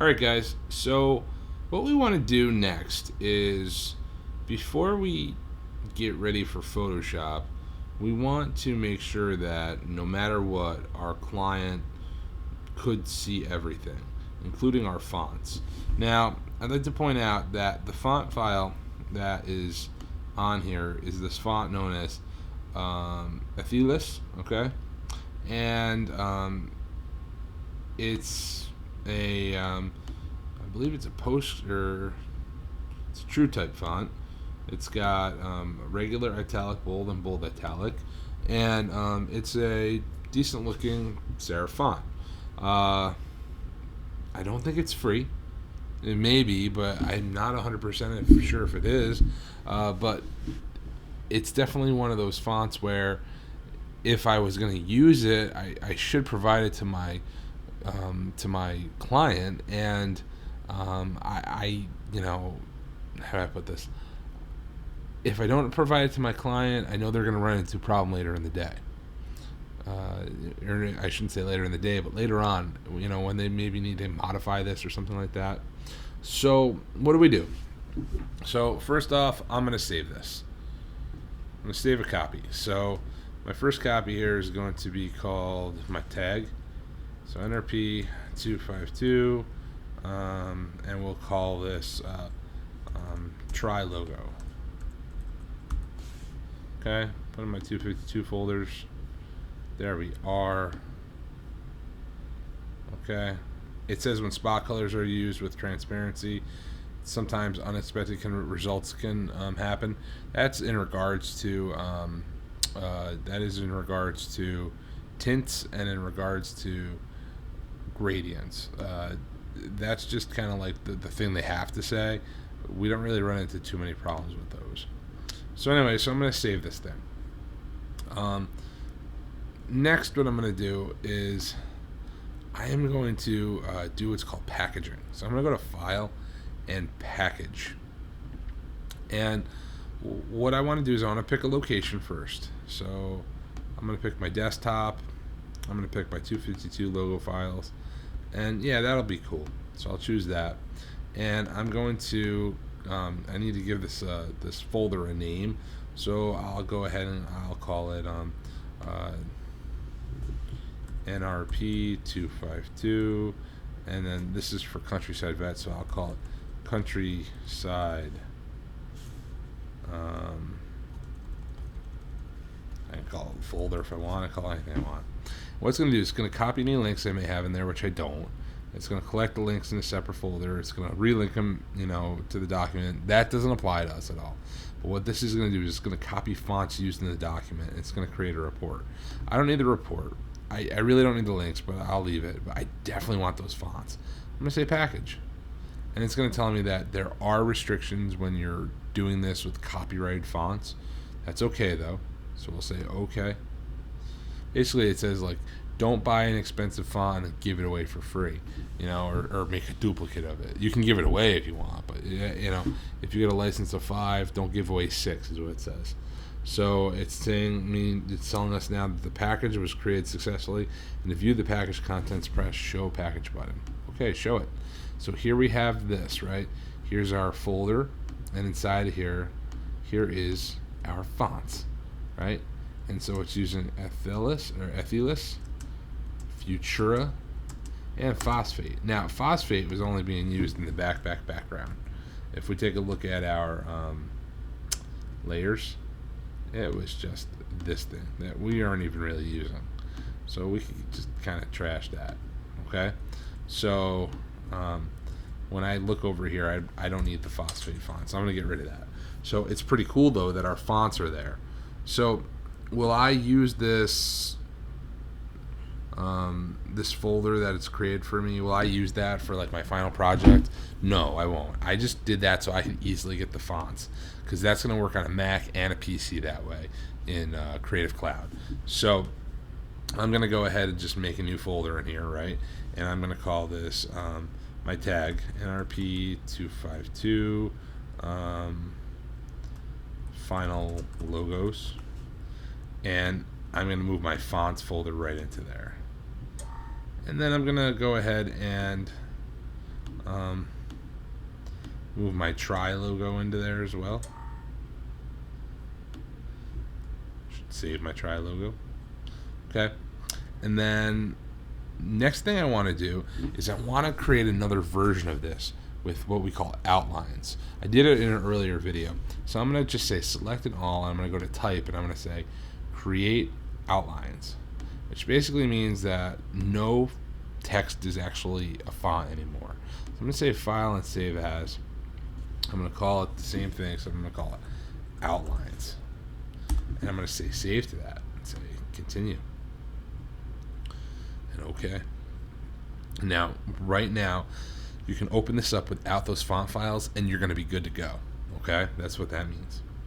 All right, guys. So, what we want to do next is before we get ready for Photoshop, we want to make sure that no matter what, our client could see everything, including our fonts. Now, I'd like to point out that the font file that is on here is this font known as Athelis, okay? And it's I believe it's a post or it's a true type font. It's got regular italic bold and bold italic, and it's a decent looking serif font. Uh, I don't think it's free. It may be, but I'm not 100% for sure if it is. But it's definitely one of those fonts where if I was going to use it, I should provide it to my client, and how do I put this? If I don't provide it to my client, I know they're going to run into a problem later in the day. Or I shouldn't say later in the day, but later on, when they maybe need to modify this or something like that. So what do? So first off, I'm going to save this. I'm going to save a copy. So my first copy here is going to be called my tag. So NRP 252, and we'll call this try logo. Okay, put in my 252 folders. There we are. Okay, it says when spot colors are used with transparency, sometimes unexpected results can happen. That's in regards to tints and in regards to gradients. That's just kind of like the thing they have to say. We don't really run into too many problems with those. So anyway, I'm going to save this thing. Next, what I'm going to do is I am going to do what's called packaging. So I'm going to go to File and Package. And what I want to do is I want to pick a location first. So I'm going to pick my desktop. I'm going to pick my 252 logo files. And yeah, that'll be cool. So I'll choose that. And I'm going to, I need to give this folder a name. So I'll go ahead and I'll call it NRP 252. And then this is for Countryside Vet, so I'll call it Countryside. I can call it folder if I want. I call it anything I want. What it's going to do is it's going to copy any links I may have in there, which I don't. It's going to collect the links in a separate folder. It's going to relink them, to the document. That doesn't apply to us at all. But what this is going to do is it's going to copy fonts used in the document. It's going to create a report. I don't need the report. I really don't need the links, but I'll leave it. But I definitely want those fonts. I'm going to say package. And it's going to tell me that there are restrictions when you're doing this with copyrighted fonts. That's okay, though. So we'll say okay. Basically, it says, don't buy an expensive font and give it away for free, or make a duplicate of it. You can give it away if you want, but, if you get a license of 5, don't give away 6 is what it says. So it's telling us now that the package was created successfully, and to view the package contents, press Show Package button. Okay, show it. So here we have this, right? Here's our folder, and inside of here is our fonts, right? And so it's using Athelis, Futura, and Phosphate. Now, Phosphate was only being used in the background. If we take a look at our layers, it was just this thing that we aren't even really using. So we can just kind of trash that, okay? So when I look over here, I don't need the Phosphate font, so I'm going to get rid of that. So it's pretty cool, though, that our fonts are there. So will I use this this folder that it's created for me? Will I use that for my final project? No, I won't. I just did that so I could easily get the fonts, because that's going to work on a Mac and a PC that way in Creative Cloud. So I'm going to go ahead and just make a new folder in here, right? And I'm going to call this my tag NRP 252 final logos, and I'm going to move my fonts folder right into there. And then I'm going to go ahead and Move my try logo into there as well. Should save my try logo. Okay. And then next thing I want to do is I want to create another version of this with what we call outlines. I did it in an earlier video. So I'm going to just say select it all, and I'm going to go to type, and I'm going to say create outlines, which basically means that no text is actually a font anymore. So I'm going to say file and save as. I'm going to call it the same thing, so I'm going to call it outlines. And I'm going to say save to that and say continue. And okay. Now, right now, you can open this up without those font files, and you're going to be good to go. Okay? That's what that means.